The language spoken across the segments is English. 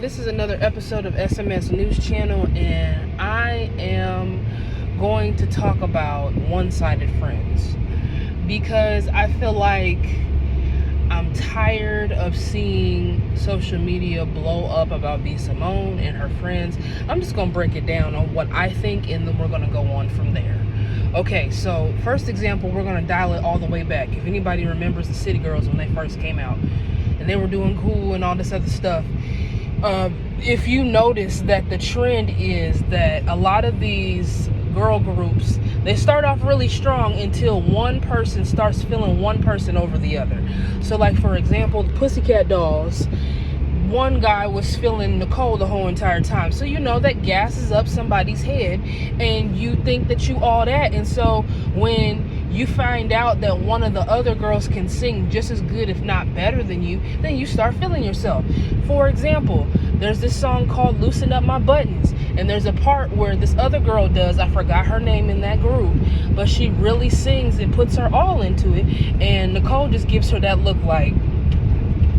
This is another episode of SMS News Channel, and I am going to talk about one-sided friends because I feel like I'm tired of seeing social media blow up about B. Simone and her friends. I'm just going to break it down on what I think, and then we're going to go on from there. Okay, so first example, we're going to dial it all the way back. If anybody remembers the City Girls when they first came out, and they were doing cool and all this other stuff, if you notice that the trend is that a lot of these girl groups, they start off really strong until one person starts feeling one person over the other. So like, for example, the Pussycat Dolls, one guy was feeling Nicole the whole entire time. So you know that gasses up somebody's head and you think that you all that. And so when you find out that one of the other girls can sing just as good, if not better than you, then you start feeling yourself. For example, there's this song called Loosen Up My Buttons, and there's a part where this other girl does, I forgot her name in that group, but she really sings and puts her all into it, and Nicole just gives her that look like,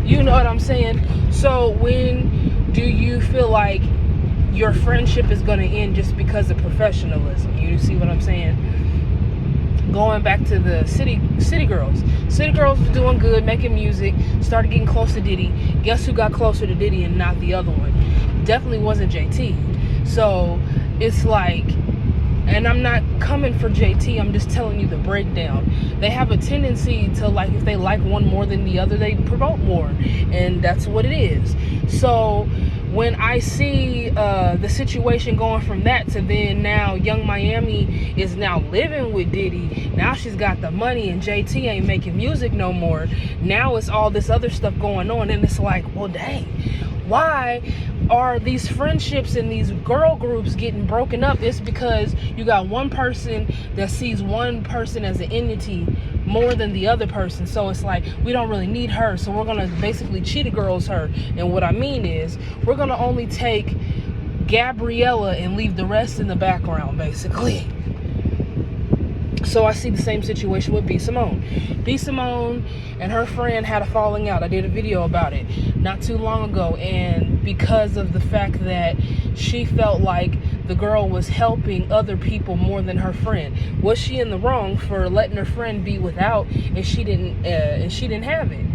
you know what I'm saying? So when do you feel like your friendship is going to end just because of professionalism? You see what I'm saying? Going back to the City Girls. City Girls was doing good, making music, started getting close to Diddy. Guess who got closer to Diddy and not the other one? Definitely wasn't JT. So it's like, and I'm not coming for JT, I'm just telling you the breakdown. They have a tendency to, like, if they like one more than the other, they promote more, and that's what it is. So when I see the situation going from that to then now Young Miami is now living with Diddy, now she's got the money and JT ain't making music no more, now it's all this other stuff going on, and it's like, well, dang, why are these friendships and these girl groups getting broken up? It's because you got one person that sees one person as an entity more than the other person. So it's like, we don't really need her, so we're gonna basically Cheetah Girls her. And what I mean is, we're gonna only take Gabriella and leave the rest in the background, basically. So I see the same situation with B. Simone. B. Simone and her friend had a falling out. I did a video about it not too long ago, and because of the fact that she felt like the girl was helping other people more than her friend. Was she in the wrong for letting her friend be without and she didn't have it?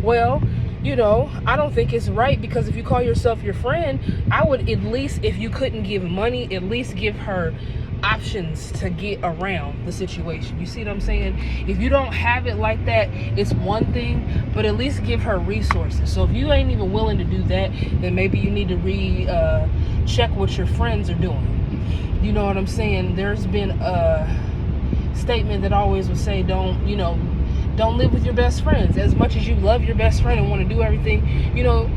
Well, you know, I don't think it's right, because if you call yourself your friend, I would at least, if you couldn't give money, at least give her options to get around the situation. You see what I'm saying? If you don't have it like that, it's one thing, but at least give her resources. So if you ain't even willing to do that, then maybe you need to check what your friends are doing. You know what I'm saying? There's been a statement that always would say, don't live with your best friends. As much as you love your best friend and want to do everything, you know,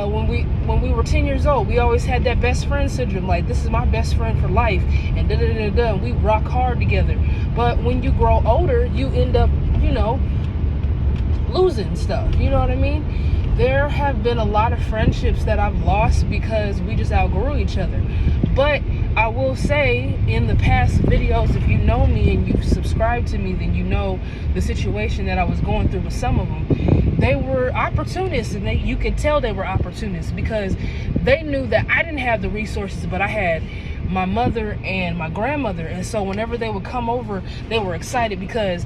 when we were 10 years old, we always had that best friend syndrome, like, this is my best friend for life, and and we rock hard together. But when you grow older, you end up, you know, losing stuff. You know what I mean? There have been a lot of friendships that I've lost because we just outgrew each other. But I will say, in the past videos, if you know me and you've subscribed to me, then you know the situation that I was going through with some of them. They were opportunists, and you could tell they were opportunists because they knew that I didn't have the resources, but I had my mother and my grandmother. And so whenever they would come over, they were excited because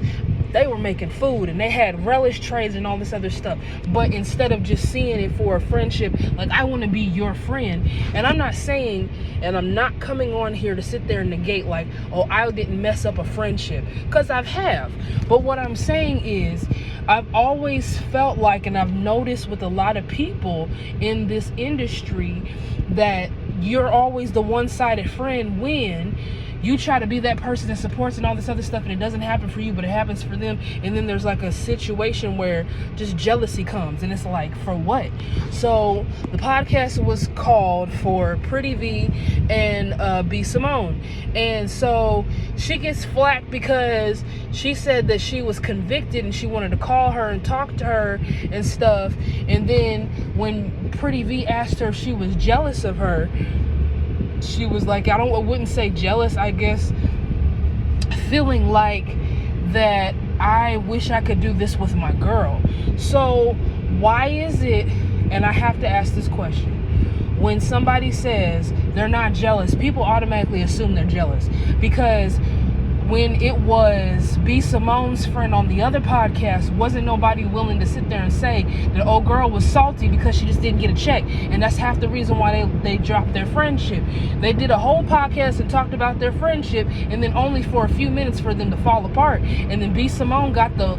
they were making food and they had relish trays and all this other stuff. But instead of just seeing it for a friendship, like, I want to be your friend. And I'm not saying, and I'm not coming on here to sit there and negate, like, oh, I didn't mess up a friendship, because I have. But what I'm saying is, I've always felt like, and I've noticed with a lot of people in this industry, that you're always the one-sided friend when you try to be that person that supports and all this other stuff, and it doesn't happen for you, but it happens for them. And then there's like a situation where just jealousy comes, and it's like, for what? So the podcast was called for Pretty V and B. Simone. And so she gets flack because she said that she was convicted and she wanted to call her and talk to her and stuff. And then when Pretty V asked her if she was jealous of her, she was like, I wouldn't say jealous, I guess, feeling like that I wish I could do this with my girl. So why is it, and I have to ask this question, when somebody says they're not jealous, people automatically assume they're jealous. Because when it was B. Simone's friend on the other podcast, wasn't nobody willing to sit there and say that old girl was salty because she just didn't get a check. And that's half the reason why they dropped their friendship. They did a whole podcast and talked about their friendship, and then only for a few minutes for them to fall apart. And then B. Simone got the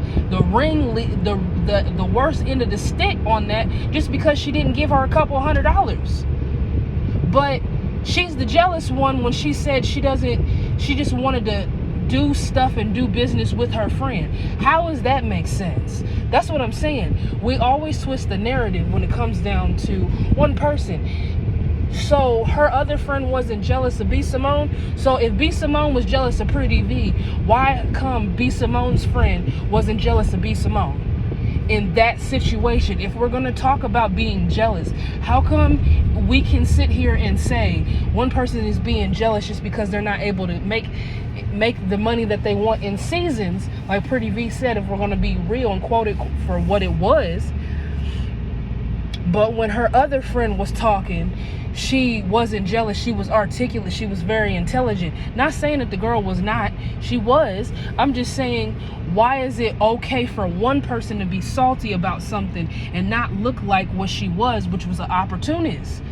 worst end of the stick on that, just because she didn't give her a couple $100. But she's the jealous one when she said she just wanted to do stuff and do business with her friend. How does that make sense? That's what I'm saying. We always twist the narrative when it comes down to one person. So her other friend wasn't jealous of B. Simone. So if B. Simone was jealous of Pretty V, why come B. Simone's friend wasn't jealous of B. Simone? In that situation, if we're going to talk about being jealous, how come we can sit here and say one person is being jealous just because they're not able to make the money that they want in seasons? Like Pretty V said, if we're going to be real and quote it for what it was. But when her other friend was talking, she wasn't jealous. She was articulate. She was very intelligent. Not saying that the girl was not. She was. I'm just saying, why is it okay for one person to be salty about something and not look like what she was, which was an opportunist?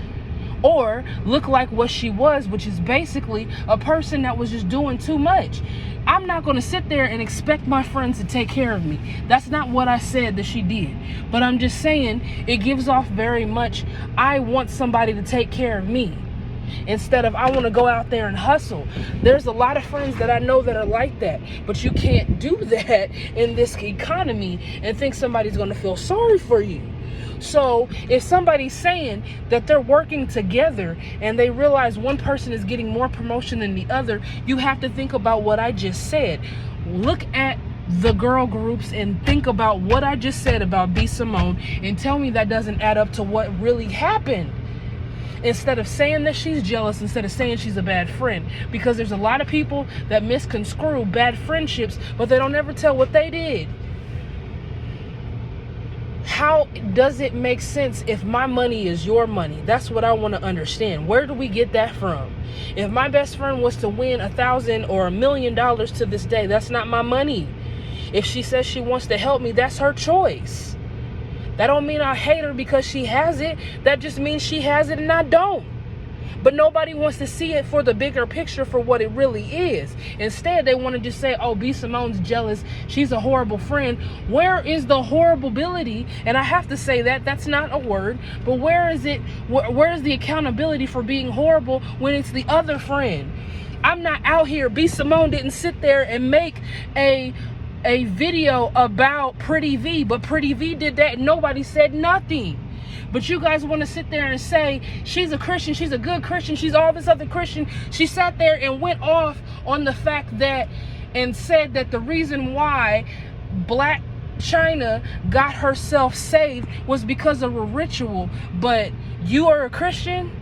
Or look like what she was, which is basically a person that was just doing too much. I'm not going to sit there and expect my friends to take care of me. That's not what I said that she did. But I'm just saying it gives off very much, I want somebody to take care of me, instead of I want to go out there and hustle. There's a lot of friends that I know that are like that, but you can't do that in this economy and think somebody's going to feel sorry for you. So if somebody's saying that they're working together and they realize one person is getting more promotion than the other, you have to think about what I just said. Look at the girl groups and think about what I just said about B. Simone and tell me that doesn't add up to what really happened. Instead of saying that she's jealous, instead of saying she's a bad friend. Because there's a lot of people that misconstrue bad friendships, but they don't ever tell what they did. How does it make sense if my money is your money? That's what I want to understand. Where do we get that from? If my best friend was to win $1,000 or $1 million to this day, that's not my money. If she says she wants to help me, that's her choice. That don't mean I hate her because she has it. That just means she has it and I don't. But nobody wants to see it for the bigger picture for what it really is. Instead, they want to just say, oh, B. Simone's jealous. She's a horrible friend. Where is the horribility? And I have to say that. That's not a word. But where is it? Where is the accountability for being horrible when it's the other friend? I'm not out here. B. Simone didn't sit there and make a video about Pretty V. But Pretty V did that and nobody said nothing. But you guys want to sit there and say, she's a Christian, she's a good Christian, she's all this other Christian. She sat there and went off on the fact that, and said that the reason why Blac Chyna got herself saved was because of a ritual. But you are a Christian?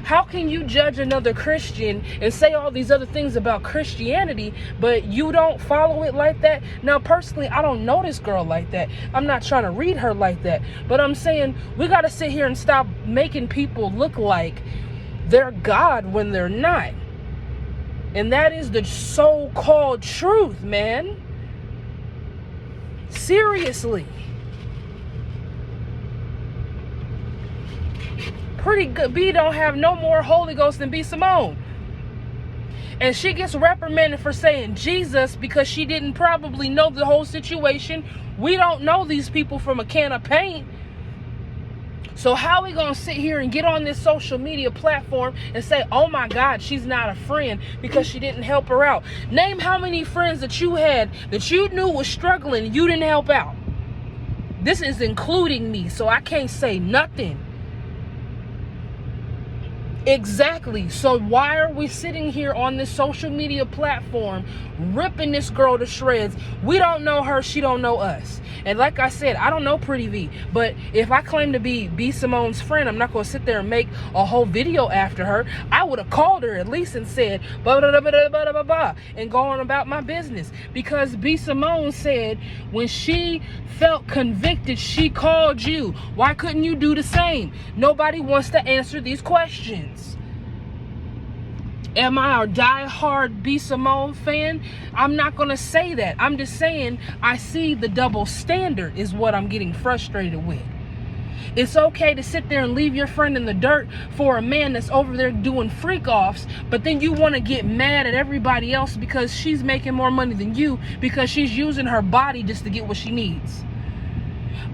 How can you judge another Christian and say all these other things about Christianity, but you don't follow it like that? Now, personally, I don't know this girl like that. I'm not trying to read her like that. But I'm saying we got to sit here and stop making people look like they're God when they're not. And that is the so-called truth, man. Seriously. Pretty good B don't have no more Holy Ghost than B. Simone. And she gets reprimanded for saying Jesus because she didn't probably know the whole situation. We don't know these people from a can of paint. So how are we going to sit here and get on this social media platform and say, oh my God, she's not a friend because she didn't help her out? Name how many friends that you had that you knew was struggling and you didn't help out. This is including me, so I can't say nothing. Exactly. So why are we sitting here on this social media platform ripping this girl to shreds? We don't know her. She don't know us. And like I said, I don't know Pretty V. But if I claim to be B. Simone's friend, I'm not going to sit there and make a whole video after her. I would have called her at least and said, blah, blah, blah, blah, blah, blah, blah, and go on about my business. Because B. Simone said when she felt convicted, she called you. Why couldn't you do the same? Nobody wants to answer these questions. Am I a die-hard B. Simone fan? I'm not going to say that. I'm just saying I see the double standard is what I'm getting frustrated with. It's okay to sit there and leave your friend in the dirt for a man that's over there doing freak-offs, but then you want to get mad at everybody else because she's making more money than you because she's using her body just to get what she needs.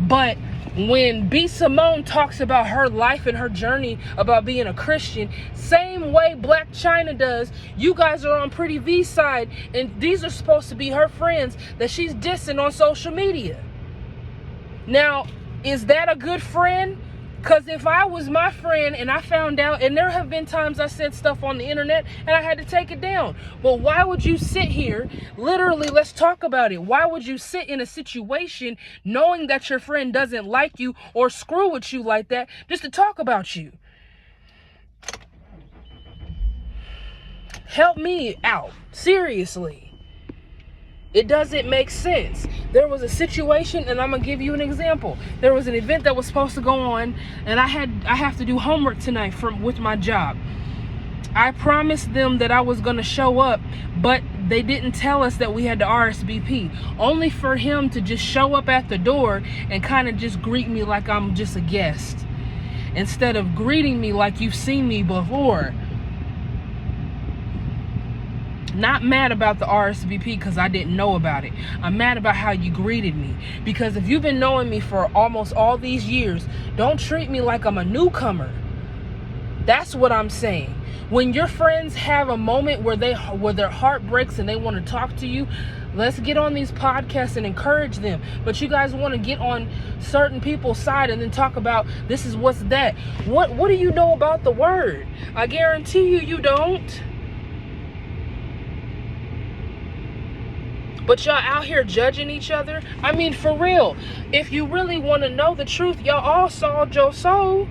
But when B. Simone talks about her life and her journey about being a Christian, same way Blac Chyna does, you guys are on Pretty V's side, and these are supposed to be her friends that she's dissing on social media. Now, is that a good friend? Because if I was my friend and I found out, and there have been times I said stuff on the internet and I had to take it down. But why would you sit here, literally, let's talk about it. Why would you sit in a situation knowing that your friend doesn't like you or screw with you like that just to talk about you? Help me out. Seriously. It doesn't make sense. There was a situation, and I'm gonna give you an example. There was an event that was supposed to go on, and I have to do homework tonight with my job. I promised them that I was gonna show up, but they didn't tell us that we had to RSVP. Only for him to just show up at the door and kind of just greet me like I'm just a guest, instead of greeting me like you've seen me before. Not mad about the RSVP because I didn't know about it. I'm mad about how you greeted me. Because if you've been knowing me for almost all these years, don't treat me like I'm a newcomer. That's what I'm saying. When your friends have a moment where their heart breaks and they want to talk to you, let's get on these podcasts and encourage them. But you guys want to get on certain people's side and then talk about this is what's that. What do you know about the word? I guarantee you don't. But y'all out here judging each other. I mean, for real. If you really want to know the truth, y'all all saw Joe Soul.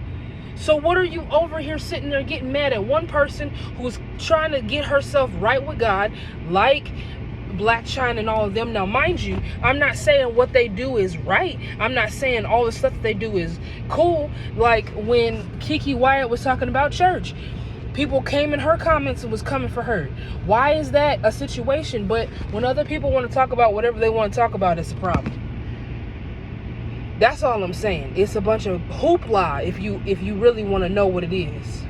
So what are you over here sitting there getting mad at one person who's trying to get herself right with God, like Blac Chyna and all of them? Now, mind you, I'm not saying what they do is right. I'm not saying all the stuff that they do is cool. Like when Kiki Wyatt was talking about church, people came in her comments and was coming for her. Why is that a situation? But when other people want to talk about whatever they want to talk about, it's a problem. That's all I'm saying. It's a bunch of hoopla if you really want to know what it is.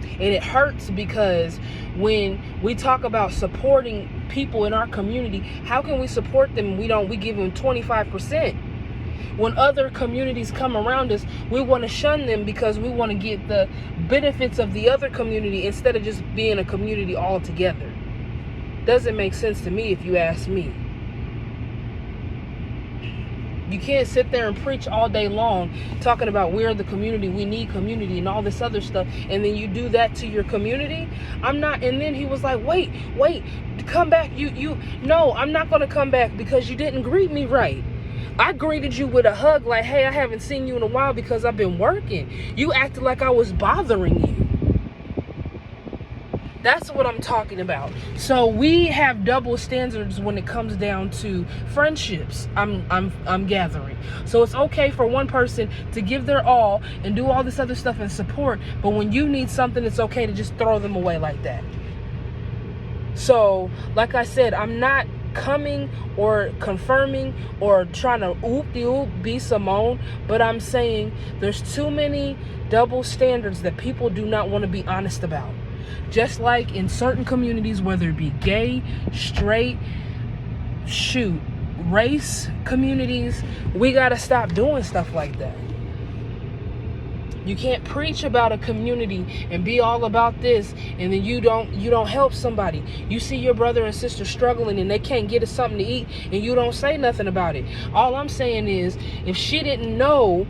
And it hurts because when we talk about supporting people in our community, how can we support them? We give them 25%. When other communities come around us, we want to shun them because we want to get the benefits of the other community instead of just being a community altogether. Doesn't make sense to me if you ask me. You can't sit there and preach all day long talking about we're the community, we need community and all this other stuff, and then you do that to your community. I'm not. And then he was like, wait, come back. No, I'm not going to come back because you didn't greet me right. I greeted you with a hug like, hey, I haven't seen you in a while because I've been working. You acted like I was bothering you. That's what I'm talking about. So we have double standards when it comes down to friendships. I'm gathering. So it's okay for one person to give their all and do all this other stuff and support, but when you need something, it's okay to just throw them away like that. So, like I said, I'm not coming or confirming or trying to oop-de-oop B. Simone, but I'm saying there's too many double standards that people do not want to be honest about. Just like in certain communities, whether it be gay, straight, race communities, we got to stop doing stuff like that. You can't preach about a community and be all about this, and then you don't help somebody. You see your brother and sister struggling and they can't get us something to eat, and you don't say nothing about it. All I'm saying is, if she didn't know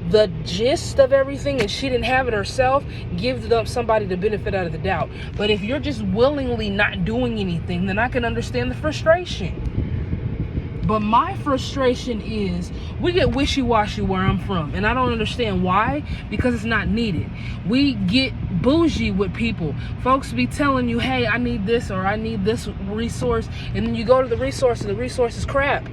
the gist of everything and she didn't have it herself, give them somebody the benefit out of the doubt. But if you're just willingly not doing anything, then I can understand the frustration. But my frustration is, we get wishy-washy where I'm from, and I don't understand why, because it's not needed. We get bougie with people. Folks be telling you, hey, I need this or I need this resource, and then you go to the resource and the resource is crap.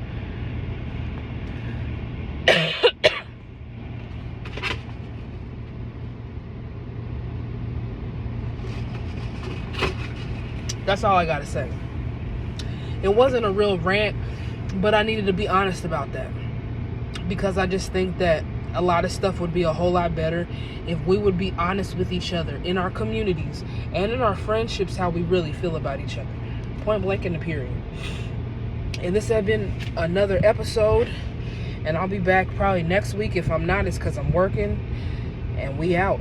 That's all I gotta say. It wasn't a real rant, but I needed to be honest about that, because I just think that a lot of stuff would be a whole lot better if we would be honest with each other in our communities and in our friendships, how we really feel about each other. Point blank in the period. And this has been another episode, and I'll be back probably next week. If I'm not, it's because I'm working, and we out.